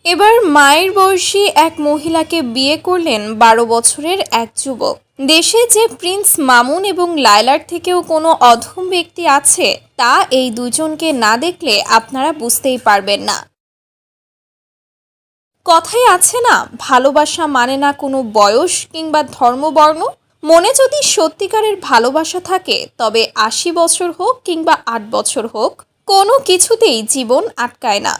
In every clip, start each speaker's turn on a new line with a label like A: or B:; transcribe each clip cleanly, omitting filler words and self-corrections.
A: এবার মায়ের বয়সী এক মহিলাকে বিয়ে করলেন 12 বছরের এক যুবক। দেশে যে প্রিন্স মামুন এবং লায়লার থেকেও কোনো অধম ব্যক্তি আছে তা এই দুজনকে না দেখলে আপনারা বুঝতেই পারবেন না। কথাই আছে না, ভালোবাসা মানে না কোনো বয়স কিংবা ধর্মবর্ণ। মনে যদি সত্যিকারের ভালোবাসা থাকে তবে 80 বছর হোক কিংবা 8 বছর হোক, কোনো কিছুতেই জীবন আটকায় না।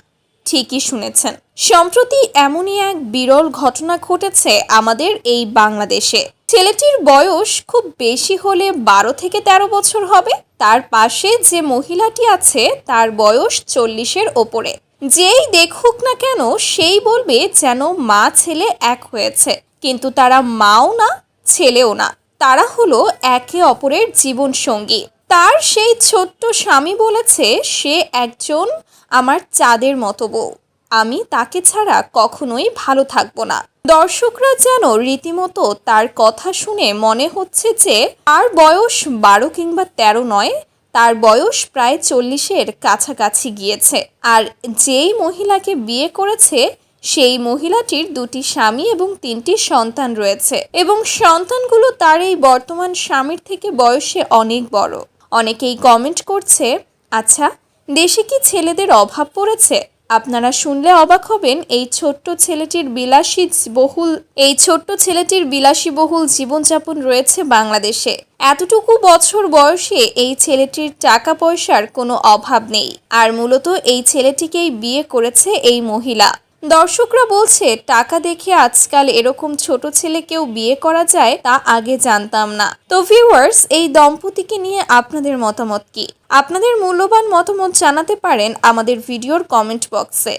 A: ঠিকই শুনেছেন, সম্প্রতি এমনই এক বিরল ঘটনা ঘটেছে আমাদের এই বাংলাদেশে। ছেলেটির বয়স খুব বেশি হলে 12 থেকে 13 বছর হবে। তার পাশে যে মহিলাটি আছে তার বয়স 40-এর ওপরে। যেই দেখুক না কেন সেই বলবে যেন মা ছেলে এক হয়েছে, কিন্তু তারা মাও না ছেলেও না, তারা হলো একে অপরের জীবন সঙ্গী। তার সেই ছোট্ট স্বামী বলেছে, সে একজন আমার চাঁদের মতো বউ, আমি তাকে ছাড়া কখনোই ভালো থাকবো না। দর্শকরা যেন রীতিমতো তার কথা শুনে মনে হচ্ছে যে তার বয়স 12 কিংবা 13 নয়, তার বয়স প্রায় 40-এর কাছাকাছি গিয়েছে। আর যেই মহিলাকে বিয়ে করেছে সেই মহিলাটির 2টি স্বামী এবং 3টি সন্তান রয়েছে, এবং সন্তানগুলো তার এই বর্তমান স্বামীর থেকে বয়সে অনেক বড়। অনেকেই কমেন্ট করছে, আচ্ছা দেশে কি ছেলেদের অভাব পড়েছে? আপনারা শুনলে অবাক হবেন, এই ছোট্ট ছেলেটির বিলাসীবহুল জীবনযাপন রয়েছে বাংলাদেশে। এতটুকু বছর বয়সে এই ছেলেটির টাকা পয়সার কোনো অভাব নেই, আর মূলত এই ছেলেটিকেই বিয়ে করেছে এই মহিলা। দর্শকরা বলছে, টাকা দেখে আজকাল এরকম ছোট ছেলেকেও বিয়ে করা যায় তা আগে জানতাম না। তো ভিউয়ার্স, এই দম্পতিকে নিয়ে আপনাদের মতামত কি? আপনাদের মূল্যবান মতামত জানাতে পারেন আমাদের ভিডিওর কমেন্ট বক্সে।